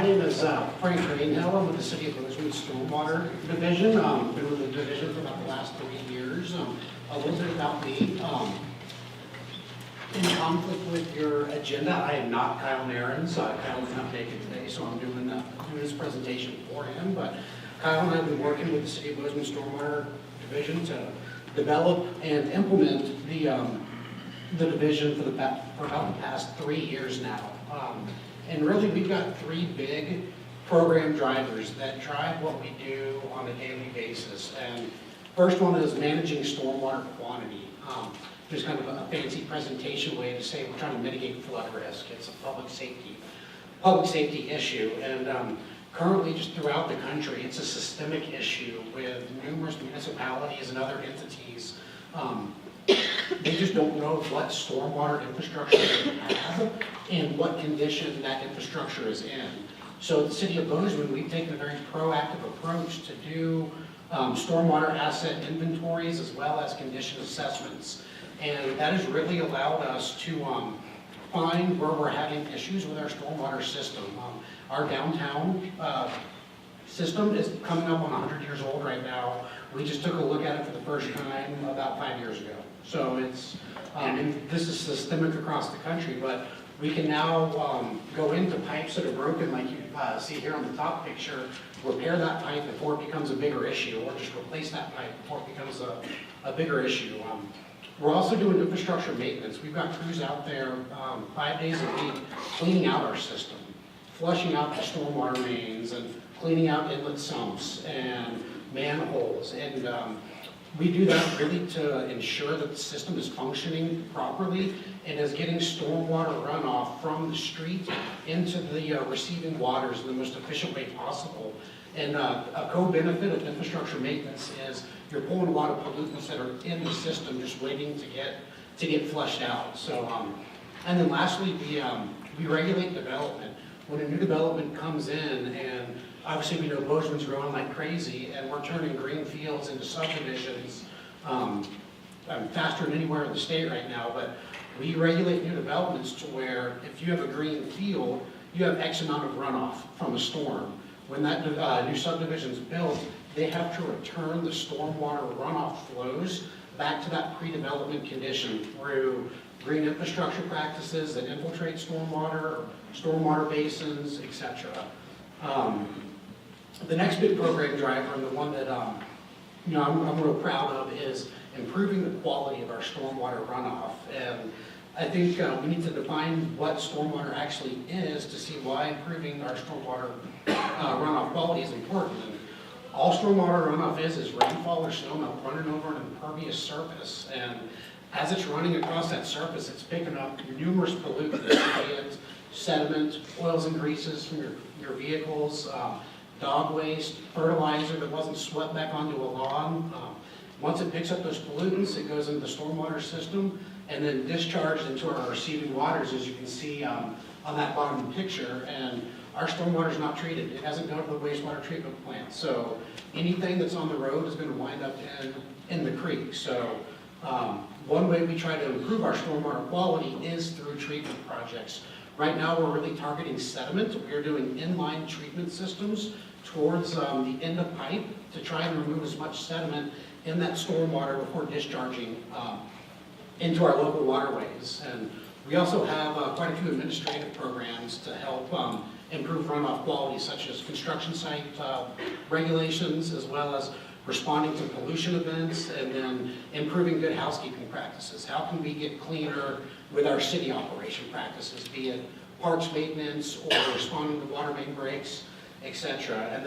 name is Frank Greenhill. I'm with the City of Bozeman Stormwater Division. Been with the division for about the last 3 years. A little bit about me. In conflict with your agenda, I am not Kyle Narins. Kyle is not making today, so I'm doing this presentation for him. But Kyle and I have been working with the City of Bozeman Stormwater Division to develop and implement the division for about the past 3 years now. And really, we've got 3 big program drivers that drive what we do on a daily basis. And first one is managing stormwater quantity. Just kind of a fancy presentation way to say we're trying to mitigate flood risk. It's a public safety issue. And currently, just throughout the country, it's a systemic issue with numerous municipalities and other entities. They just don't know what stormwater infrastructure they have and what condition that infrastructure is in. So at the City of Bozeman, we've taken a very proactive approach to do stormwater asset inventories as well as condition assessments. And that has really allowed us to find where we're having issues with our stormwater system. Our downtown system is coming up on 100 years old right now. We just took a look at it for the first time about 5 years ago. So it's, and this is systemic across the country, but we can now go into pipes that are broken, like you see here on the top picture, repair that pipe before it becomes a bigger issue, or just replace that pipe before it becomes a bigger issue. We're also doing infrastructure maintenance. We've got crews out there 5 days a week cleaning out our system, flushing out the stormwater mains, and cleaning out inlet sumps and manholes. And we do that really to ensure that the system is functioning properly and is getting stormwater runoff from the street into the receiving waters in the most efficient way possible. And a co-benefit of infrastructure maintenance is you're pulling a lot of pollutants that are in the system just waiting to get flushed out. So, and then lastly, we regulate development. When a new development comes in, and obviously we know Bozeman's growing like crazy, and we're turning green fields into subdivisions faster than anywhere in the state right now, but we regulate new developments to where if you have a green field, you have X amount of runoff from a storm. When that new subdivision is built, they have to return the stormwater runoff flows back to that pre-development condition through green infrastructure practices that infiltrate stormwater, stormwater basins, etc. The next big program driver, and the one that I'm real proud of, is improving the quality of our stormwater runoff. And I think we need to define what stormwater actually is to see why improving our stormwater runoff quality is important. And all stormwater runoff is rainfall or snowmelt running over an impervious surface. And as it's running across that surface, it's picking up numerous pollutants, be it sediment, oils and greases from your vehicles, dog waste, fertilizer that wasn't swept back onto a lawn. Once it picks up those pollutants, it goes into the stormwater system and then discharged into our receiving waters, as you can see on that bottom picture. And our stormwater is not treated. It hasn't gone to the wastewater treatment plant. So anything that's on the road is going to wind up in the creek. So one way we try to improve our stormwater quality is through treatment projects. Right now, we're really targeting sediment. We're doing inline treatment systems towards the end of pipe to try and remove as much sediment in that stormwater before discharging into our local waterways. And we also have quite a few administrative programs to help improve runoff quality, such as construction site regulations, as well as responding to pollution events, and then improving good housekeeping practices. How can we get cleaner with our city operation practices, be it parks maintenance or responding to water main breaks, etc.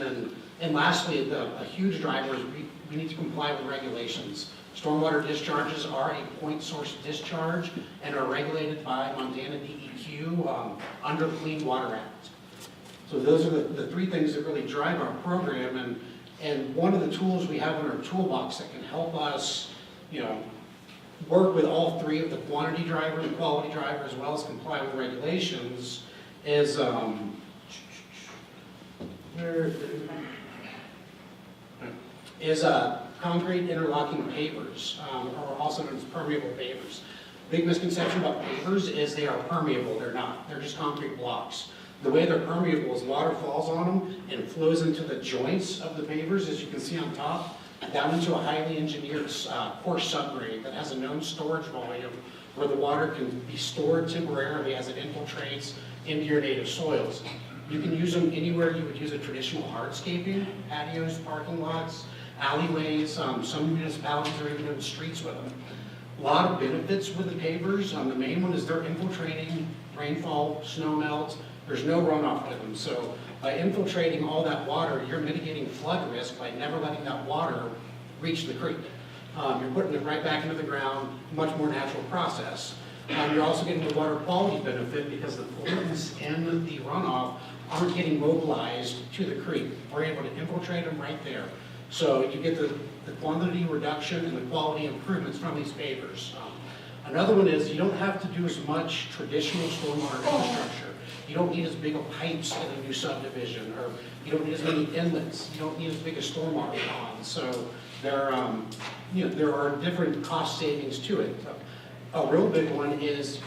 And lastly, a huge driver is we need to comply with regulations. Stormwater discharges are a point source discharge and are regulated by Montana DEQ under the Clean Water Act. So those are the 3 things that really drive our program. And one of the tools we have in our toolbox that can help us, work with all 3 of the quantity driver, the quality driver, as well as comply with regulations is concrete interlocking pavers, or also known as permeable pavers. Big misconception about pavers is they are permeable. They're not. They're just concrete blocks. The way they're permeable is water falls on them and flows into the joints of the pavers, as you can see on top, down into a highly engineered coarse subgrade that has a known storage volume where the water can be stored temporarily as it infiltrates into your native soils. You can use them anywhere you would use a traditional hardscaping, patios, parking lots, alleyways. Some municipalities are even doing streets with them. A lot of benefits with the pavers. The main one is they're infiltrating rainfall, snow melt. There's no runoff with them. So by infiltrating all that water, you're mitigating flood risk by never letting that water reach the creek. You're putting it right back into the ground, much more natural process. You're also getting the water quality benefit because the pollutants in the runoff aren't getting mobilized to the creek. We're able to infiltrate them right there. So you get the quantity reduction and the quality improvements from these pavers. Another one is you don't have to do as much traditional stormwater infrastructure. You don't need as big of pipes in a new subdivision, or you don't need as many inlets. You don't need as big a stormwater pond. So there are different cost savings to it. A real big one is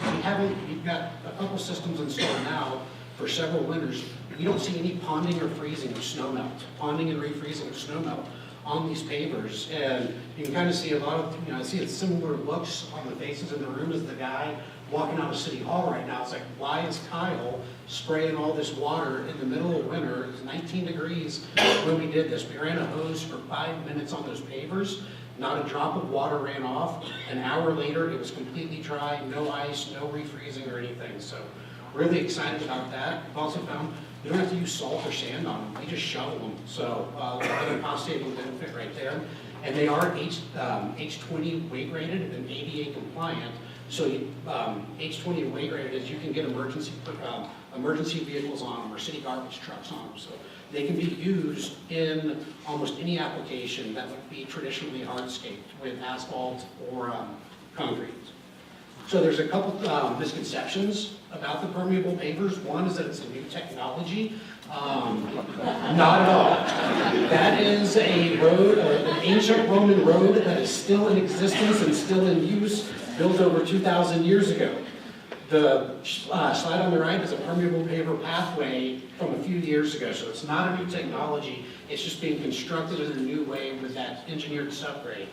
you've got a couple systems installed now for several winters. You don't see any ponding or freezing of snow melt, ponding and refreezing of snow melt on these pavers. And you can kind of see a lot of, I see similar looks on the faces in the room as the guy walking out of City Hall right now. It's like, why is Kyle spraying all this water in the middle of winter? It was 19 degrees when we did this. We ran a hose for 5 minutes on those pavers. Not a drop of water ran off. An hour later, it was completely dry, no ice, no refreezing or anything. So really excited about that. We've also found you don't have to use salt or sand on them. You just shovel them. So another cost saving benefit right there. And they are H20 weight rated and ADA compliant. So H20 weight rated is you can get emergency vehicles on them or city garbage trucks on them. So they can be used in almost any application that would be traditionally hardscaped with asphalt or concrete. So there's a couple misconceptions about the permeable pavers. One is that it's a new technology. Not at all. That is a road, an ancient Roman road that is still in existence and still in use, built over 2,000 years ago. The slide on the right is a permeable paver pathway from a few years ago, so it's not a new technology. It's just being constructed in a new way with that engineered subgrade.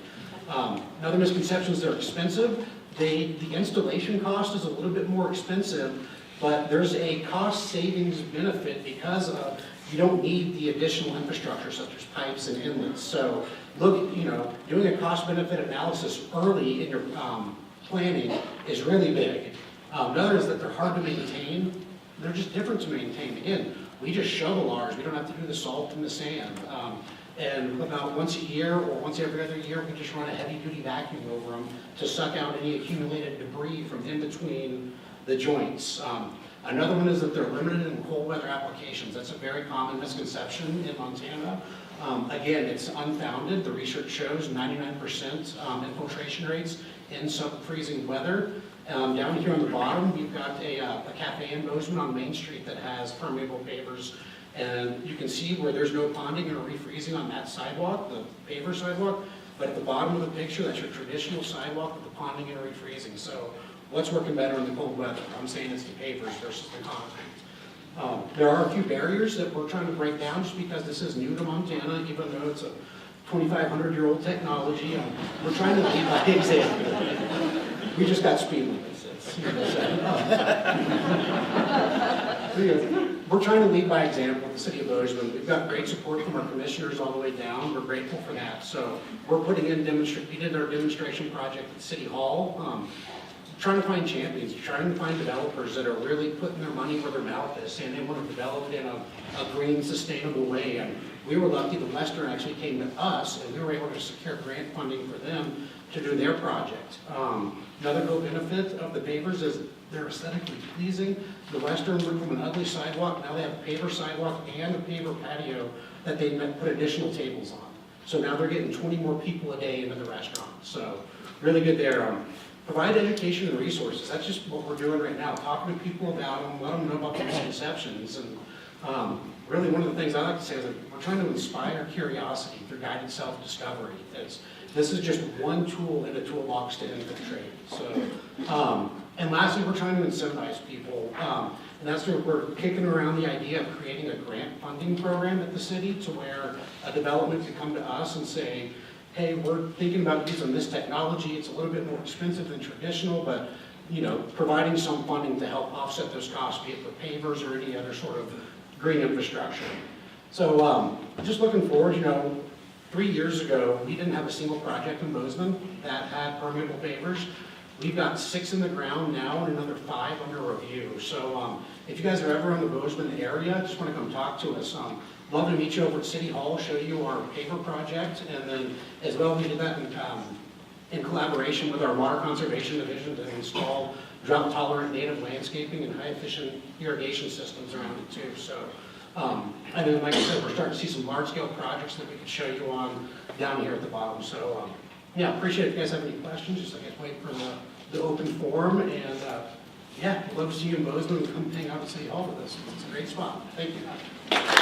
Another misconception is they're expensive. The installation cost is a little bit more expensive, but there's a cost savings benefit because of you don't need the additional infrastructure such as pipes and inlets. So look, doing a cost benefit analysis early in your planning is really big. Another is that they're hard to maintain. They're just different to maintain. Again, we just shovel ours. We don't have to do the salt and the sand. And about once a year or once every other year, we just run a heavy-duty vacuum over them to suck out any accumulated debris from in between the joints. Another one is that they're limited in cold weather applications. That's a very common misconception in Montana. Again, it's unfounded. The research shows 99% infiltration rates in sub-freezing weather. Down here on the bottom, we've got a cafe in Bozeman on Main Street that has permeable pavers. And you can see where there's no ponding or refreezing on that sidewalk, the paver sidewalk. But at the bottom of the picture, that's your traditional sidewalk with the ponding and refreezing. So what's working better in the cold weather? I'm saying it's the pavers versus the concrete. There are a few barriers that we're trying to break down just because this is new to Montana, even though it's a 2,500-year-old technology. We're trying to lead by example. We just got speed limits. We're trying to lead by example with the city of Bozeman. We've got great support from our commissioners all the way down. We're grateful for that. So we're putting in we did our demonstration project at City Hall. Trying to find champions, trying to find developers that are really putting their money where their mouth is, saying they want to develop it in a green, sustainable way. And we were lucky that Lester actually came to us, and we were able to secure grant funding for them to do their project. Another real benefit of the pavers is they're aesthetically pleasing. The Western went from an ugly sidewalk, now they have a paver sidewalk and a paver patio that they put additional tables on. So now they're getting 20 more people a day into the restaurant. So really good there. Provide education and resources. That's just what we're doing right now, talking to people about them, let them know about the misconceptions. And really one of the things I like to say is that we're trying to inspire curiosity through guided self-discovery. This is just one tool in a toolbox to infiltrate. So, and lastly, we're trying to incentivize people. And that's where we're kicking around the idea of creating a grant funding program at the city to where a development could come to us and say, hey, we're thinking about using this technology. It's a little bit more expensive than traditional, but providing some funding to help offset those costs, be it for pavers or any other sort of green infrastructure. So just looking forward, 3 years ago, we didn't have a single project in Bozeman that had permeable pavers. We've got 6 in the ground now and another 5 under review. So if you guys are ever in the Bozeman area, just want to come talk to us. Love to meet you over at City Hall, show you our paver project, and then as well we did that in collaboration with our Water Conservation Division to install drought-tolerant native landscaping and high-efficient irrigation systems around it too. So, and then like I said, we're starting to see some large-scale projects that we could show you on down here at the bottom. So yeah, appreciate it. If you guys have any questions, just I guess wait for the open forum, and yeah, we'd love to see you in Bozeman and come hang out at City Hall with us. It's a great spot. Thank you.